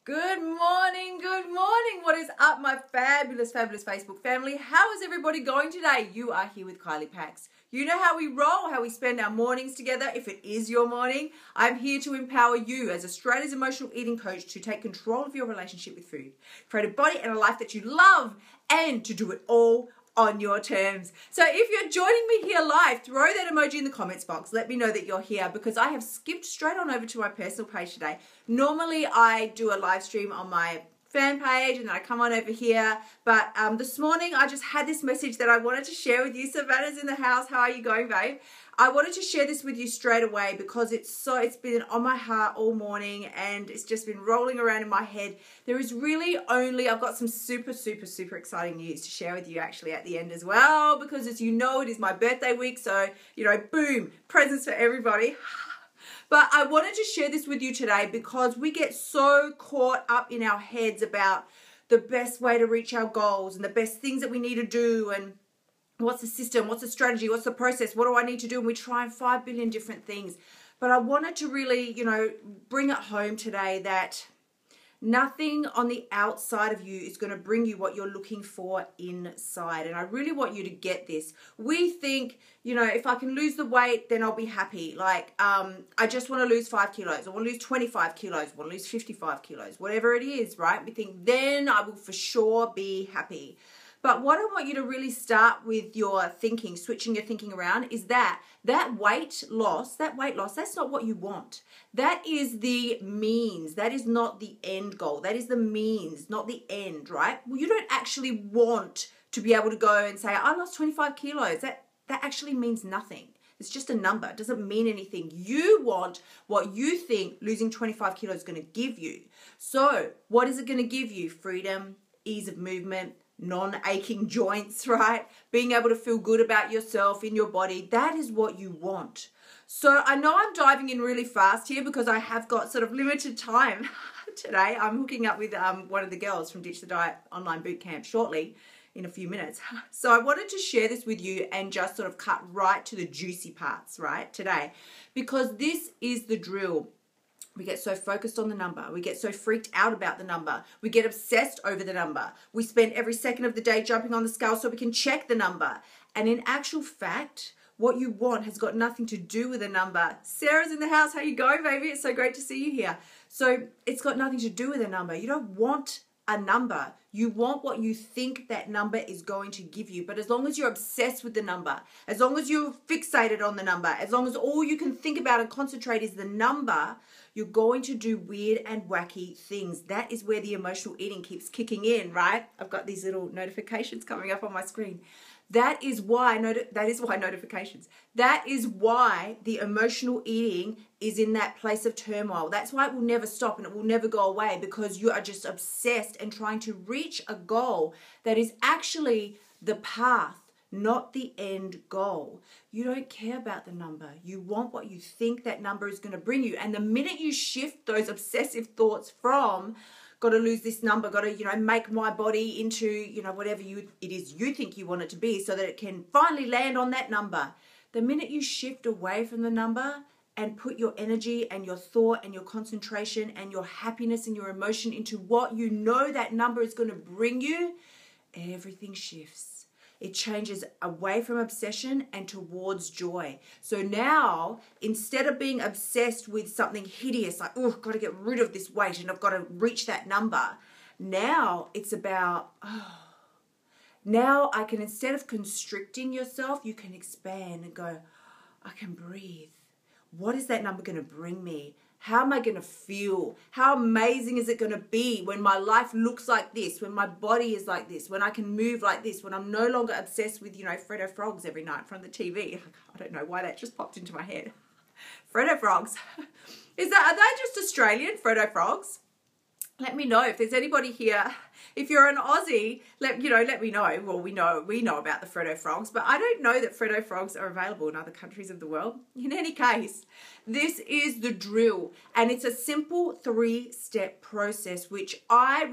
Good morning, good morning. What is up, my fabulous, fabulous Facebook family? How is everybody going today? You are here with Kylie Pax. You know how we roll, how we spend our mornings together. If it is your morning, I'm here to empower you as Australia's emotional eating coach to take control of your relationship with food, create a body and a life that you love, and to do it all on your terms. So if you're joining me here live, throw that emoji in the comments box. Let me know that you're here because I have skipped straight on over to my personal page today. Normally I do a live stream on my fan page and then I come on over here. But this morning I just had this message that I wanted to share with you. Savannah's in the house. How are you going, babe? I wanted to share this with you straight away because it's been on my heart all morning and it's just been rolling around in my head. There is really only, I've got some super exciting news to share with you actually at the end as well, because as you know, it is my birthday week. So, you know, boom, presents for everybody. But I wanted to share this with you today because we get so caught up in our heads about the best way to reach our goals and the best things that we need to do and what's the system, what's the strategy, what's the process, what do I need to do? And we try 5 billion different things. But I wanted to really, you know, bring it home today that nothing on the outside of you is going to bring you what you're looking for inside. And I really want you to get this. We think, you know, if I can lose the weight, then I'll be happy. Like, I just want to lose 5 kilos. I want to lose 25 kilos. I want to lose 55 kilos, whatever it is, right? We think then I will for sure be happy. But what I want you to really start with your thinking, switching your thinking around, is that weight loss, that's not what you want. That is the means. That is not the end goal. That is the means, not the end, right? Well, you don't actually want to be able to go and say, I lost 25 kilos. That actually means nothing. It's just a number. It doesn't mean anything. You want what you think losing 25 kilos is going to give you. So what is it going to give you? Freedom, ease of movement, non-aching joints, right? Being able to feel good about yourself in your body. That is what you want. So I know I'm diving in really fast here because I have got sort of limited time today. I'm hooking up with one of the girls from Ditch the Diet online boot camp shortly in a few minutes. So I wanted to share this with you and just sort of cut right to the juicy parts, right, today, because this is the drill. We get so focused on the number. We get so freaked out about the number. We get obsessed over the number. We spend every second of the day jumping on the scale so we can check the number. And in actual fact, what you want has got nothing to do with a number. Sarah's in the house. How you going, baby? It's so great to see you here. So it's got nothing to do with a number. You don't want a number. You want what you think that number is going to give you. But as long as you're obsessed with the number, as long as you're fixated on the number, as long as all you can think about and concentrate is the number, you're going to do weird and wacky things. That is where the emotional eating keeps kicking in, right? I've got these little notifications coming up on my screen. That is why notifications. That is why the emotional eating is in that place of turmoil. That's why it will never stop and it will never go away, because you are just obsessed and trying to reach a goal that is actually the path, not the end goal. You don't care about the number. You want what you think that number is going to bring you. And the minute you shift those obsessive thoughts from got to lose this number, got to, you know, make my body into, you know, whatever it is you think you want it to be so that it can finally land on that number. The minute you shift away from the number and put your energy and your thought and your concentration and your happiness and your emotion into what you know that number is going to bring you, everything shifts. It changes away from obsession and towards joy. So now, instead of being obsessed with something hideous, like, oh, I've got to get rid of this weight and I've got to reach that number, now it's about, now I can, instead of constricting yourself, you can expand and go, I can breathe. What is that number going to bring me? How am I going to feel? How amazing is it going to be when my life looks like this, when my body is like this, when I can move like this, when I'm no longer obsessed with, you know, Freddo Frogs every night from the TV. I don't know why that just popped into my head. Freddo Frogs. Are they just Australian, Freddo Frogs? Let me know if there's anybody here. If you're an Aussie, let me know. Well, we know about the Freddo Frogs, but I don't know that Freddo Frogs are available in other countries of the world. In any case, this is the drill, and it's a simple 3-step process, which I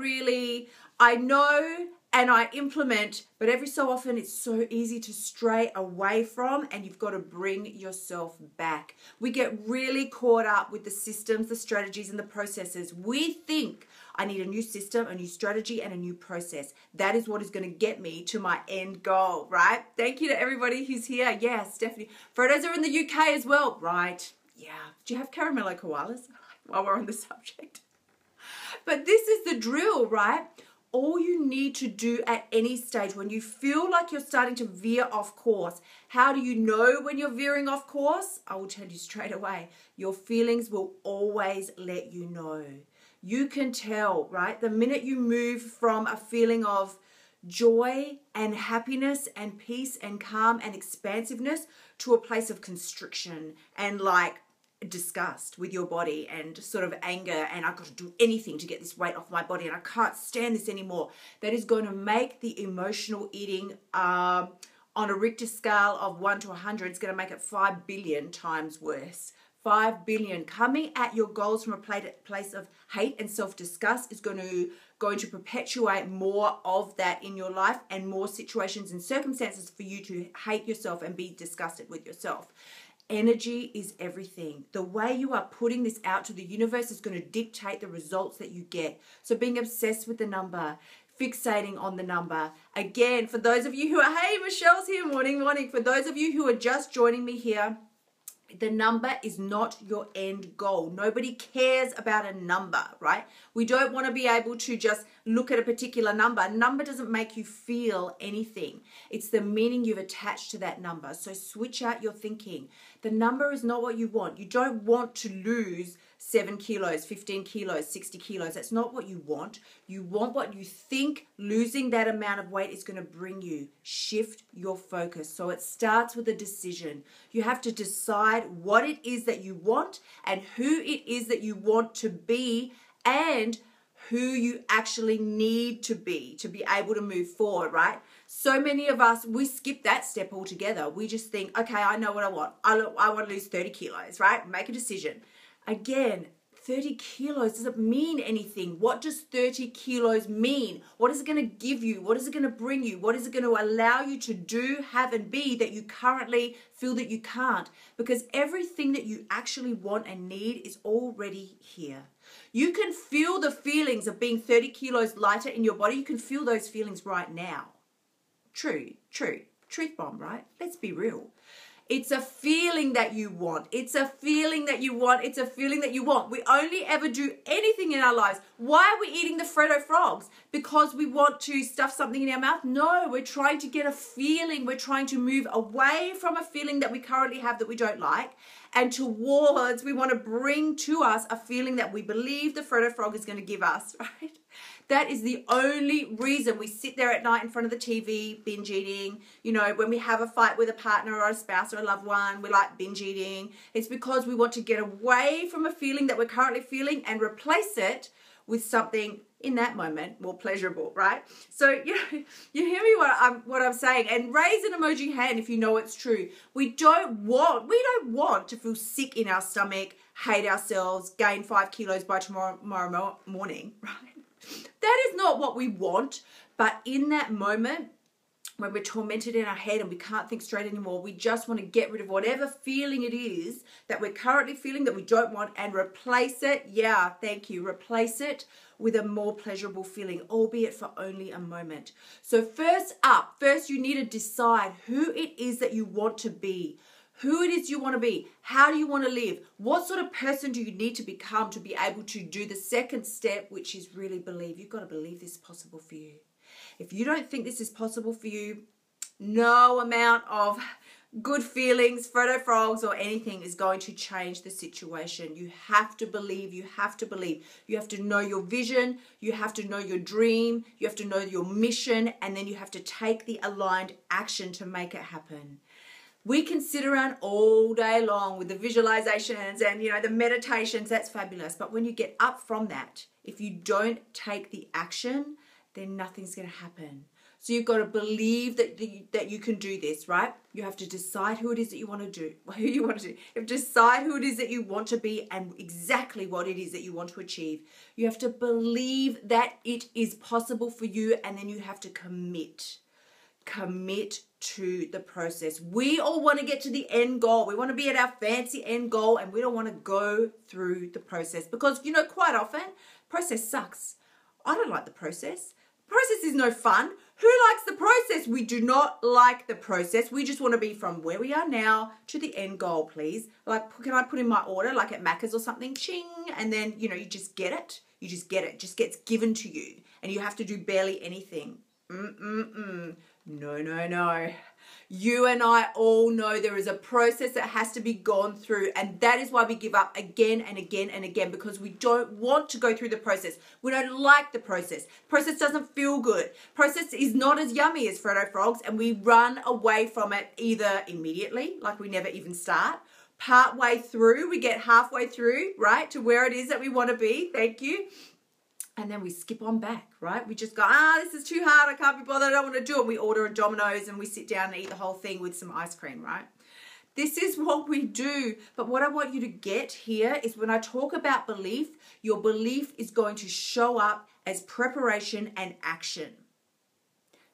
know and I implement, but every so often it's so easy to stray away from, and you've got to bring yourself back. We get really caught up with the systems, the strategies, and the processes. We think I need a new system, a new strategy, and a new process. That is what is going to get me to my end goal, right? Thank you to everybody who's here. Yes, Stephanie. Photos are in the UK as well. Right. Yeah. Do you have caramello koalas while we're on the subject? But this is the drill, right? All you need to do at any stage when you feel like you're starting to veer off course. How do you know when you're veering off course? I will tell you straight away. Your feelings will always let you know. You can tell, right? The minute you move from a feeling of joy and happiness and peace and calm and expansiveness to a place of constriction and like disgust with your body and sort of anger and I've got to do anything to get this weight off my body and I can't stand this anymore. That is going to make the emotional eating on a Richter scale of 1 to 100, it's going to make it 5 billion times worse. 5 billion. Coming at your goals from a place of hate and self-disgust is going to perpetuate more of that in your life and more situations and circumstances for you to hate yourself and be disgusted with yourself. Energy is everything. The way you are putting this out to the universe is going to dictate the results that you get. So being obsessed with the number, fixating on the number. Again, for those of you who are, hey, Michelle's here, morning. For those of you who are just joining me here, the number is not your end goal. Nobody cares about a number, right? We don't want to be able to just look at a particular number. A number doesn't make you feel anything. It's the meaning you've attached to that number. So switch out your thinking. The number is not what you want. You don't want to lose 7 kilos, 15 kilos, 60 kilos. That's not what you want. You want what you think losing that amount of weight is going to bring you. Shift your focus. So it starts with a decision. You have to decide what it is that you want and who it is that you want to be and who you actually need to be able to move forward, right? So many of us, we skip that step altogether. We just think, okay, I know what I want. I want to lose 30 kilos, right? Make a decision. Again, 30 kilos doesn't mean anything. What does 30 kilos mean? What is it going to give you? What is it going to bring you? What is it going to allow you to do, have, and be that you currently feel that you can't? Because everything that you actually want and need is already here. You can feel the feelings of being 30 kilos lighter in your body. You can feel those feelings right now. True. Truth bomb, right? Let's be real. It's a feeling that you want. It's a feeling that you want. It's a feeling that you want. We only ever do anything in our lives. Why are we eating the Freddo frogs? Because we want to stuff something in our mouth? No, we're trying to get a feeling. We're trying to move away from a feeling that we currently have that we don't like and towards, we want to bring to us a feeling that we believe the Freddo frog is going to give us, right? That is the only reason we sit there at night in front of the TV, binge eating. You know, when we have a fight with a partner or a spouse or a loved one, we like binge eating. It's because we want to get away from a feeling that we're currently feeling and replace it with something in that moment more pleasurable, right? So, you hear me what I'm saying, and raise an emoji hand if you know it's true. We don't want to feel sick in our stomach, hate ourselves, gain 5 kilos by tomorrow morning, right? That is not what we want, but in that moment, when we're tormented in our head and we can't think straight anymore, we just want to get rid of whatever feeling it is that we're currently feeling that we don't want and replace it. Yeah, thank you. Replace it with a more pleasurable feeling, albeit for only a moment. So first you need to decide who it is that you want to be. Who it is you want to be. How do you want to live? What sort of person do you need to become to be able to do the second step, which is really believe. You've got to believe this is possible for you. If you don't think this is possible for you, no amount of good feelings, Freddo frogs or anything is going to change the situation. You have to believe, you have to believe. You have to know your vision, you have to know your dream, you have to know your mission, and then you have to take the aligned action to make it happen. We can sit around all day long with the visualizations and, the meditations. That's fabulous. But when you get up from that, if you don't take the action, then nothing's going to happen. So you've got to believe that you can do this, right? You have to decide who it is that you want to do, You have to decide who it is that you want to be and exactly what it is that you want to achieve. You have to believe that it is possible for you, and then you have to commit to the process. We all want to get to the end goal. We want to be at our fancy end goal, and we don't want to go through the process because, quite often, process sucks. I don't like the process. Process is no fun. Who likes the process? We do not like the process. We just want to be from where we are now to the end goal, please. Like, can I put in my order, like at Macca's or something? Ching. And then, you just get it. You just get it. It just gets given to you. And you have to do barely anything. No. You and I all know there is a process that has to be gone through, and that is why we give up again and again and again, because we don't want to go through the process. We don't like the process. Process doesn't feel good. Process is not as yummy as Frodo Frogs, and we run away from it either immediately, like we never even start, part way through, we get halfway through, right, to where it is that we want to be. Thank you. And then we skip on back, right? We just go, this is too hard. I can't be bothered. I don't want to do it. We order a Domino's and we sit down and eat the whole thing with some ice cream, right? This is what we do. But what I want you to get here is when I talk about belief, your belief is going to show up as preparation and action.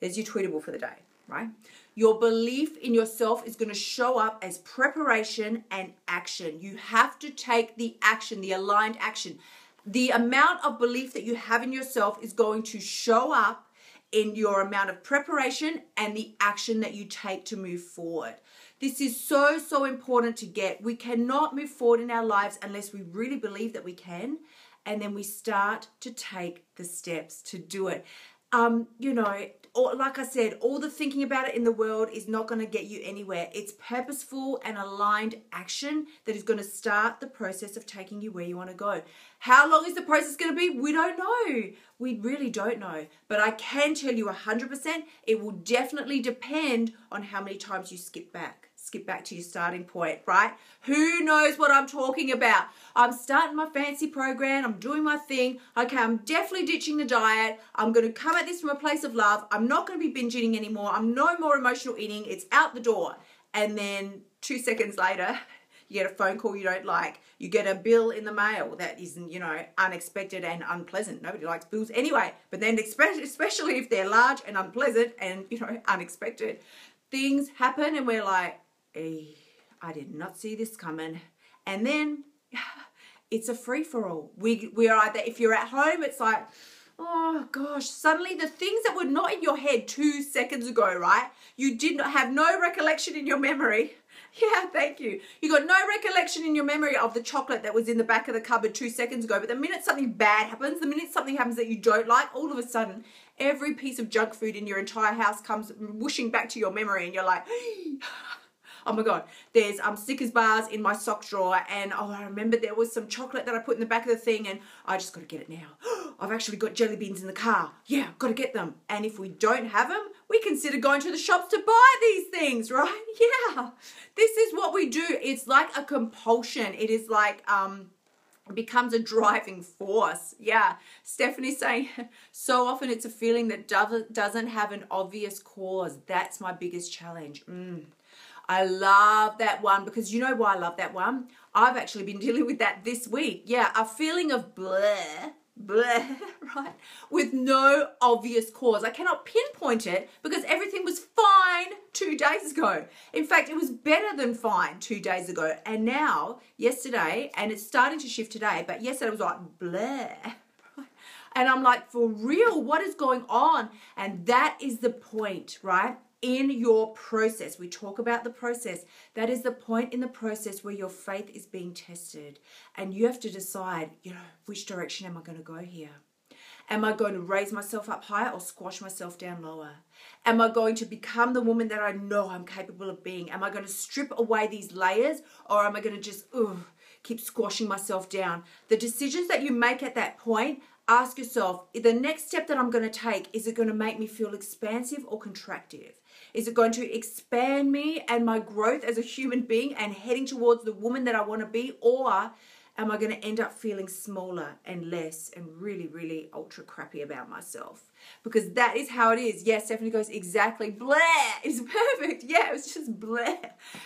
There's your tweetable for the day, right? Your belief in yourself is going to show up as preparation and action. You have to take the action, the aligned action. The amount of belief that you have in yourself is going to show up in your amount of preparation and the action that you take to move forward. This is so, so important to get. We cannot move forward in our lives unless we really believe that we can, and then we start to take the steps to do it. Like I said, all the thinking about it in the world is not going to get you anywhere. It's purposeful and aligned action that is going to start the process of taking you where you want to go. How long is the process going to be? We don't know. We really don't know. But I can tell you 100%, it will definitely depend on how many times you skip back to your starting point, right? Who knows what I'm talking about? I'm starting my fancy program. I'm doing my thing. Okay, I'm definitely ditching the diet. I'm going to come at this from a place of love. I'm not going to be binge eating anymore. I'm no more emotional eating. It's out the door. And then 2 seconds later, you get a phone call you don't like. You get a bill in the mail that isn't, unexpected and unpleasant. Nobody likes bills anyway. But then especially if they're large and unpleasant and, unexpected, things happen and we're like, I did not see this coming. And then it's a free-for-all. We are either, if you're at home, it's like, oh gosh, suddenly the things that were not in your head 2 seconds ago, right? You did not have no recollection in your memory. Yeah, thank you. You got no recollection in your memory of the chocolate that was in the back of the cupboard 2 seconds ago. But the minute something bad happens, the minute something happens that you don't like, all of a sudden, every piece of junk food in your entire house comes whooshing back to your memory and you're like, oh my God, there's Snickers bars in my sock drawer and I remember there was some chocolate that I put in the back of the thing and I just got to get it now. I've actually got jelly beans in the car. Yeah, got to get them. And if we don't have them, we consider going to the shops to buy these things, right? Yeah, this is what we do. It's like a compulsion. It is like, it becomes a driving force. Yeah, Stephanie's saying, so often it's a feeling that doesn't have an obvious cause. That's my biggest challenge. I love that one because you know why I love that one? I've actually been dealing with that this week. Yeah, a feeling of bleh, right? With no obvious cause. I cannot pinpoint it because everything was fine 2 days ago. In fact, it was better than fine 2 days ago. And now, yesterday, and it's starting to shift today, but yesterday was like bleh. And I'm like, for real, what is going on? And that is the point, right? In your process, we talk about the process. That is the point in the process where your faith is being tested. And you have to decide, which direction am I going to go here? Am I going to raise myself up higher or squash myself down lower? Am I going to become the woman that I know I'm capable of being? Am I going to strip away these layers or am I going to just keep squashing myself down? The decisions that you make at that point, ask yourself, the next step that I'm going to take, is it going to make me feel expansive or contractive? Is it going to expand me and my growth as a human being and heading towards the woman that I want to be? Or am I going to end up feeling smaller and less and really, really ultra crappy about myself? Because that is how it is. Yes, Stephanie goes, exactly. Bleh. It's perfect. Yeah, it was just bleh. And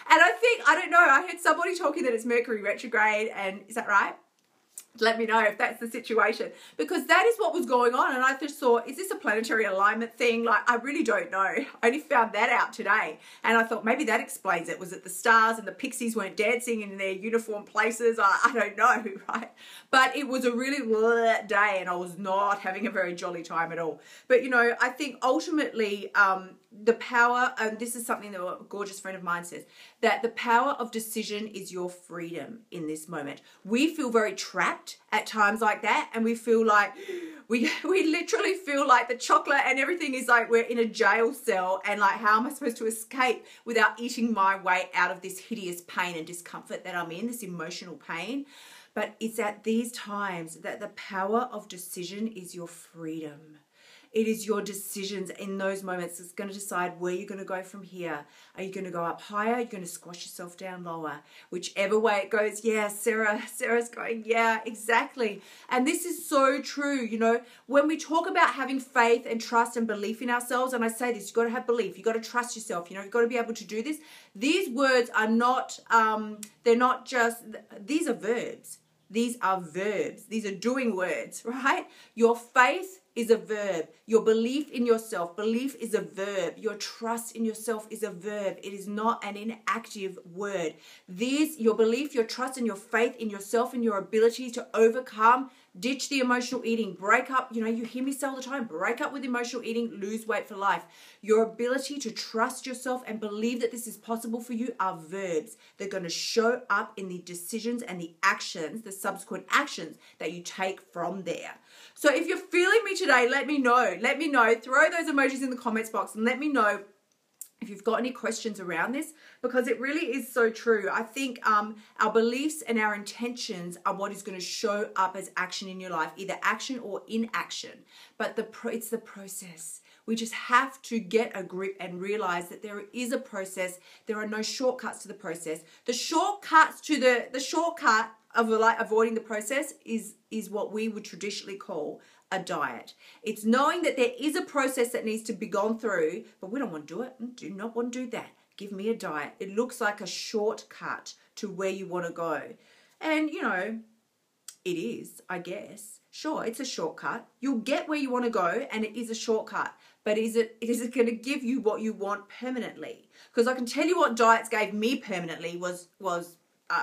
I think, I don't know, I heard somebody talking that it's Mercury retrograde, and is that right? Let me know if that's the situation, because that is what was going on. And I just thought, is this a planetary alignment thing? Like, I really don't know. I only found that out today. And I thought maybe that explains it. Was it the stars and the pixies weren't dancing in their uniform places? I don't know, right? But it was a really bleh day, and I was not having a very jolly time at all. But, you know, I think ultimately the power, and this is something that a gorgeous friend of mine says, that the power of decision is your freedom in this moment. We feel very trapped at times like that, and we feel like we literally feel like the chocolate and everything is like we're in a jail cell, and like, how am I supposed to escape without eating my way out of this hideous pain and discomfort that I'm in, this emotional pain? But it's at these times that the power of decision is your freedom. It is your decisions in those moments that's going to decide where you're going to go from here. Are you going to go up higher? Are you going to squash yourself down lower? Whichever way it goes, yeah, Sarah's going, yeah, exactly. And this is so true. You know, when we talk about having faith and trust and belief in ourselves, and I say this, you've got to have belief. You've got to trust yourself. You know, you've got to be able to do this. These words are not, they're not just, these are verbs. These are verbs. These are doing words, right? Your faith is a verb. Your belief in yourself, belief is a verb. Your trust in yourself is a verb. It is not an inactive word. Your belief, your trust, and your faith in yourself and your ability to overcome, ditch the emotional eating, break up, you know, you hear me say all the time, break up with emotional eating, lose weight for life. Your ability to trust yourself and believe that this is possible for you are verbs. They're going to show up in the decisions and the actions, the subsequent actions that you take from there. So if you're feeling me today, let me know. Let me know. Throw those emojis in the comments box and let me know if you've got any questions around this, because it really is so true. I think our beliefs and our intentions are what is going to show up as action in your life, either action or inaction. But it's the process. We just have to get a grip and realize that there is a process. There are no shortcuts to the process. The shortcut of like avoiding the process is what we would traditionally call a diet. It's knowing that there is a process that needs to be gone through, but we don't want to do it. Do not want to do that. Give me a diet. It looks like a shortcut to where you want to go. And, you know, it is, I guess. Sure, it's a shortcut. You'll get where you want to go, and it is a shortcut. But is it going to give you what you want permanently? Because I can tell you what diets gave me permanently was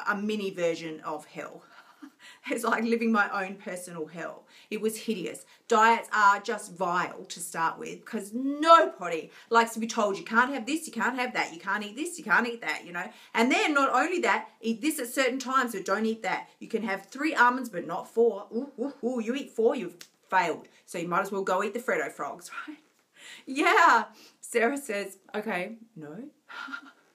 a mini version of hell. It's like living my own personal hell. It was hideous. Diets are just vile to start with, because nobody likes to be told you can't have this, you can't have that, you can't eat this, you can't eat that, you know. And then not only that, eat this at certain times, but don't eat that. You can have 3 almonds, but not 4. Ooh, you eat 4, you've failed. So you might as well go eat the Freddo frogs, right? Yeah. Sarah says, okay, no.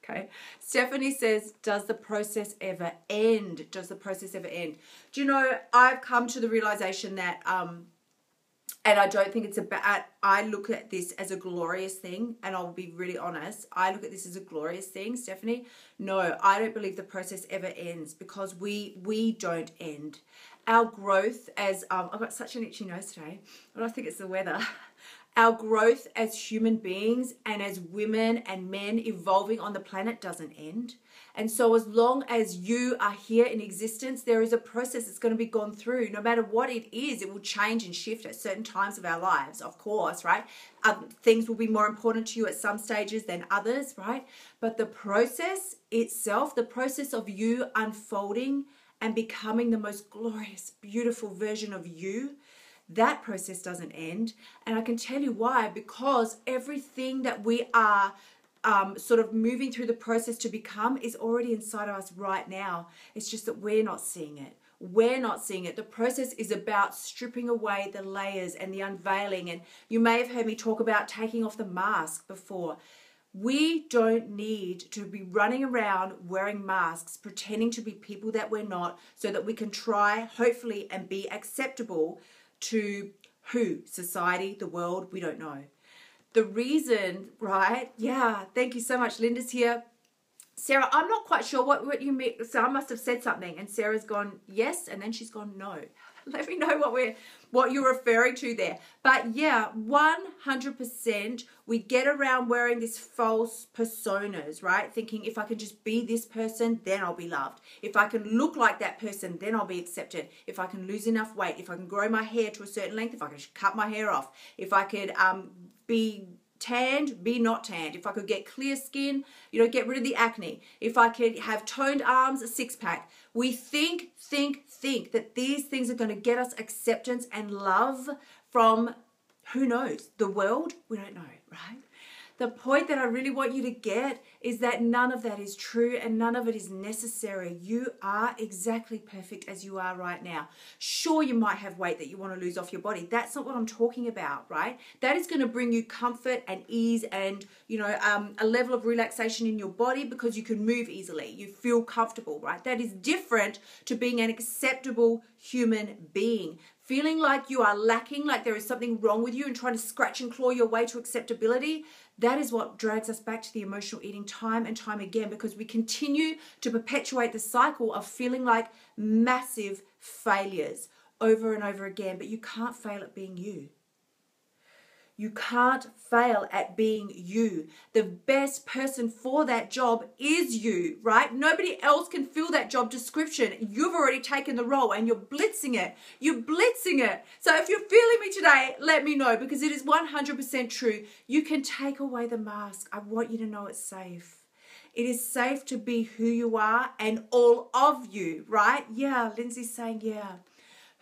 Okay. Stephanie says, does the process ever end? Does the process ever end? Do you know, I've come to the realization that, and I don't think it's I look at this as a glorious thing, and I'll be really honest. I look at this as a glorious thing, Stephanie. No, I don't believe the process ever ends, because we don't end. Our growth as, I've got such an itchy nose today, but I think it's the weather. Our growth as human beings and as women and men evolving on the planet doesn't end. And so as long as you are here in existence, there is a process that's going to be gone through. No matter what it is, it will change and shift at certain times of our lives, of course, right? Things will be more important to you at some stages than others, right? But the process itself, the process of you unfolding and becoming the most glorious, beautiful version of you, that process doesn't end. And I can tell you why, because everything that we are sort of moving through the process to become is already inside of us right now. It's just that we're not seeing it. We're not seeing it. The process is about stripping away the layers and the unveiling. And you may have heard me talk about taking off the mask before. We don't need to be running around wearing masks, pretending to be people that we're not, so that we can try, hopefully, and be acceptable to who? Society, the world, we don't know. The reason, right? Yeah, thank you so much. Linda's here. Sarah, I'm not quite sure what you mean. So I must have said something, and Sarah's gone yes, and then she's gone no. Let me know what you're referring to there. But yeah, 100% we get around wearing these false personas, right? Thinking if I can just be this person, then I'll be loved. If I can look like that person, then I'll be accepted. If I can lose enough weight, if I can grow my hair to a certain length, if I can cut my hair off, if I could be tanned, be not tanned. If I could get clear skin, get rid of the acne. If I could have toned arms, a six-pack. We think that these things are going to get us acceptance and love from, who knows, the world? We don't know, right? The point that I really want you to get is that none of that is true and none of it is necessary. You are exactly perfect as you are right now. Sure, you might have weight that you want to lose off your body. That's not what I'm talking about, right? That is going to bring you comfort and ease and, a level of relaxation in your body because you can move easily. You feel comfortable, right? That is different to being an acceptable human being. Feeling like you are lacking, like there is something wrong with you and trying to scratch and claw your way to acceptability, that is what drags us back to the emotional eating time and time again because we continue to perpetuate the cycle of feeling like massive failures over and over again. But you can't fail at being you. You can't fail at being you. The best person for that job is you, right? Nobody else can fill that job description. You've already taken the role and you're blitzing it. You're blitzing it. So if you're feeling me today, let me know because it is 100% true. You can take away the mask. I want you to know it's safe. It is safe to be who you are and all of you, right? Yeah, Lindsay's saying, yeah.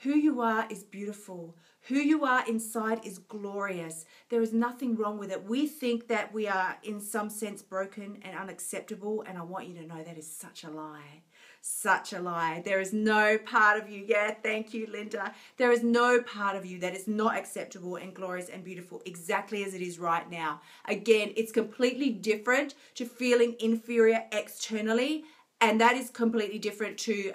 Who you are is beautiful. Who you are inside is glorious. There is nothing wrong with it. We think that we are in some sense broken and unacceptable, and I want you to know that is such a lie. Such a lie. There is no part of you, yeah, thank you, Linda. There is no part of you that is not acceptable and glorious and beautiful exactly as it is right now. Again, it's completely different to feeling inferior externally, and that is completely different to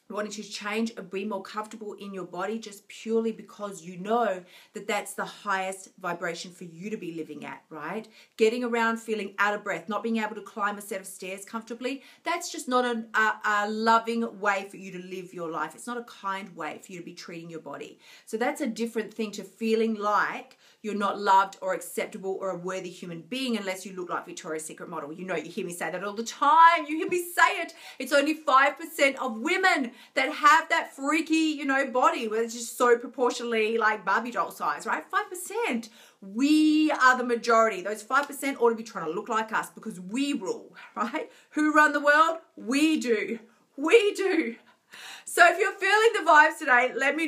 wanting to change and be more comfortable in your body just purely because you know that that's the highest vibration for you to be living at, right? Getting around feeling out of breath, not being able to climb a set of stairs comfortably, that's just not a loving way for you to live your life. It's not a kind way for you to be treating your body. So that's a different thing to feeling like you're not loved or acceptable or a worthy human being unless you look like Victoria's Secret model. You hear me say that all the time. You hear me say it. It's only 5% of women that have that freaky, body where it's just so proportionally like Barbie doll size, right? 5%. We are the majority. Those 5% ought to be trying to look like us because we rule, right? Who run the world? We do. We do. So if you're feeling the vibes today, let me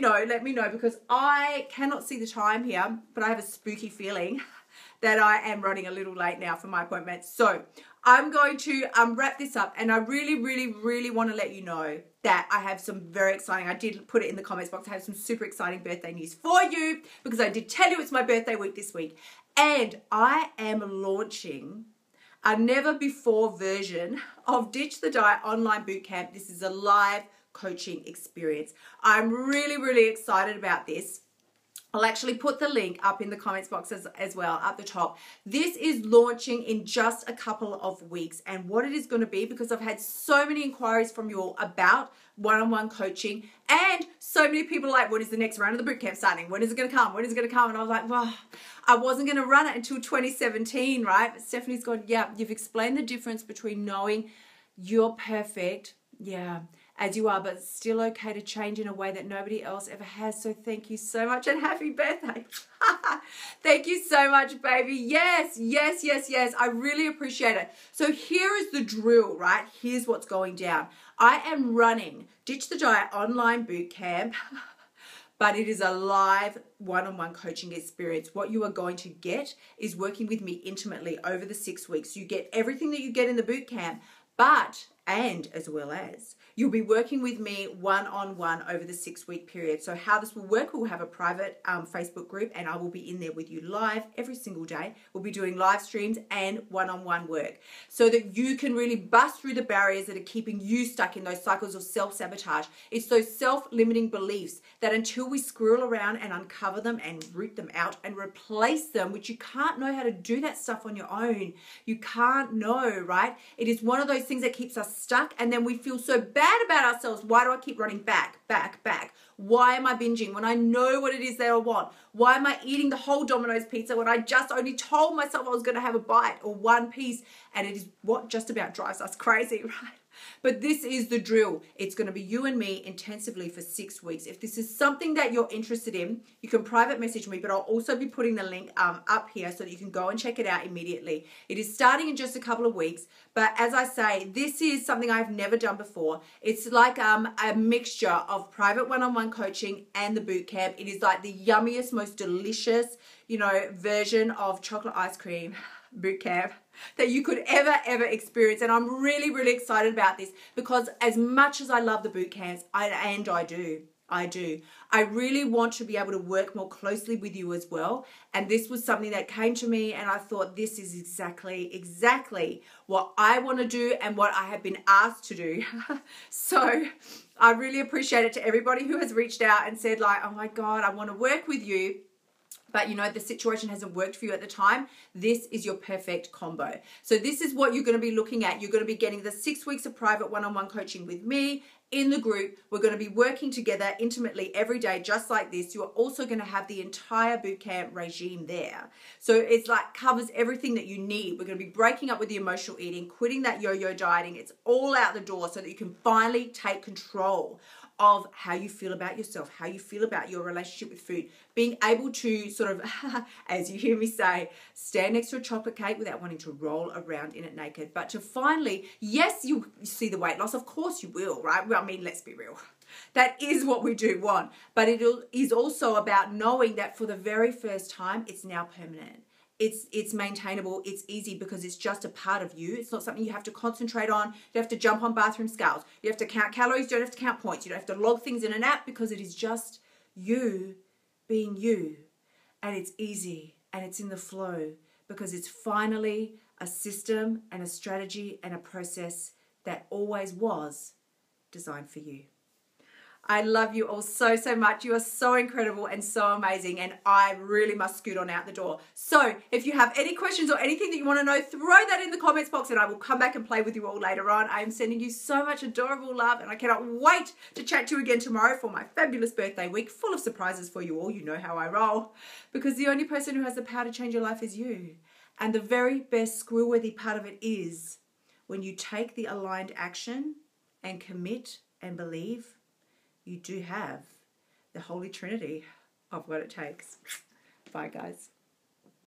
know because I cannot see the time here, but I have a spooky feeling that I am running a little late now for my appointment. So I'm going to wrap this up, and I really want to let you know that I have some very exciting, I did put it in the comments box, I have some super exciting birthday news for you because I did tell you it's my birthday week this week. And I am launching a never before version of Ditch the Diet online bootcamp. This is a live coaching experience. I'm really excited about this. I'll actually put the link up in the comments box as well at the top. This is launching in just a couple of weeks, and what it is going to be, because I've had so many inquiries from you all about one-on-one coaching, and so many people are like, when is the next round of the bootcamp starting? When is it going to come? When is it going to come? And I was like, well, I wasn't going to run it until 2017, right? But Stephanie's gone, yeah, you've explained the difference between knowing you're perfect, yeah, as you are, but it's still okay to change in a way that nobody else ever has. So thank you so much and happy birthday. Thank you so much, baby. Yes. I really appreciate it. So here is the drill, right? Here's what's going down. I am running Ditch the Diet online bootcamp, but it is a live one-on-one coaching experience. What you are going to get is working with me intimately over the 6 weeks. You get everything that you get in the bootcamp, but And as well as you'll be working with me one-on-one over the 6-week period. So how this will work, we'll have a private Facebook group and I will be in there with you live every single day. We'll be doing live streams and one-on-one work so that you can really bust through the barriers that are keeping you stuck in those cycles of self-sabotage. It's those self-limiting beliefs that until we squirrel around and uncover them and root them out and replace them, which you can't know how to do that stuff on your own. You can't know, right? It is one of those things that keeps us stuck, and then we feel so bad about ourselves. Why do I keep running back? Why am I binging when I know what it is that I want? Why am I eating the whole Domino's pizza when I just only told myself I was going to have a bite or one piece? And it is what just about drives us crazy, right? But this is the drill. It's going to be you and me intensively for 6 weeks. If this is something that you're interested in, you can private message me, but I'll also be putting the link up here so that you can go and check it out immediately. It is starting in just a couple of weeks, but as I say, this is something I've never done before. It's like a mixture of private one-on-one coaching and the boot camp. It is like the yummiest, most delicious, version of chocolate ice cream boot camp that you could ever experience. And I'm really, really excited about this because as much as I love the boot camps, I do. I really want to be able to work more closely with you as well. And this was something that came to me and I thought this is exactly what I want to do and what I have been asked to do. So I really appreciate it to everybody who has reached out and said like, oh my God, I want to work with you, but the situation hasn't worked for you at the time. This is your perfect combo. So this is what you're going to be looking at. You're going to be getting the 6 weeks of private one-on-one coaching with me in the group. We're going to be working together intimately every day, just like this. You are also going to have the entire bootcamp regime there. So it's like covers everything that you need. We're going to be breaking up with the emotional eating, quitting that yo-yo dieting. It's all out the door so that you can finally take control of how you feel about yourself, how you feel about your relationship with food, being able to sort of, as you hear me say, stand next to a chocolate cake without wanting to roll around in it naked. But to finally, yes, you see the weight loss, of course you will, right? Well, I mean, let's be real. That is what we do want. But it is also about knowing that for the very first time, it's now permanent. It's maintainable, it's easy because it's just a part of you. It's not something you have to concentrate on. You have to jump on bathroom scales. You have to count calories, you don't have to count points. You don't have to log things in an app because it is just you being you. And it's easy and it's in the flow because it's finally a system and a strategy and a process that always was designed for you. I love you all so much. You are so incredible and so amazing, and I really must scoot on out the door. So if you have any questions or anything that you want to know, throw that in the comments box and I will come back and play with you all later on. I am sending you so much adorable love and I cannot wait to chat to you again tomorrow for my fabulous birthday week full of surprises for you all. You know how I roll, because the only person who has the power to change your life is you. And the very best squirrel-worthy part of it is when you take the aligned action and commit and believe, you do have the Holy Trinity of what it takes. Bye, guys.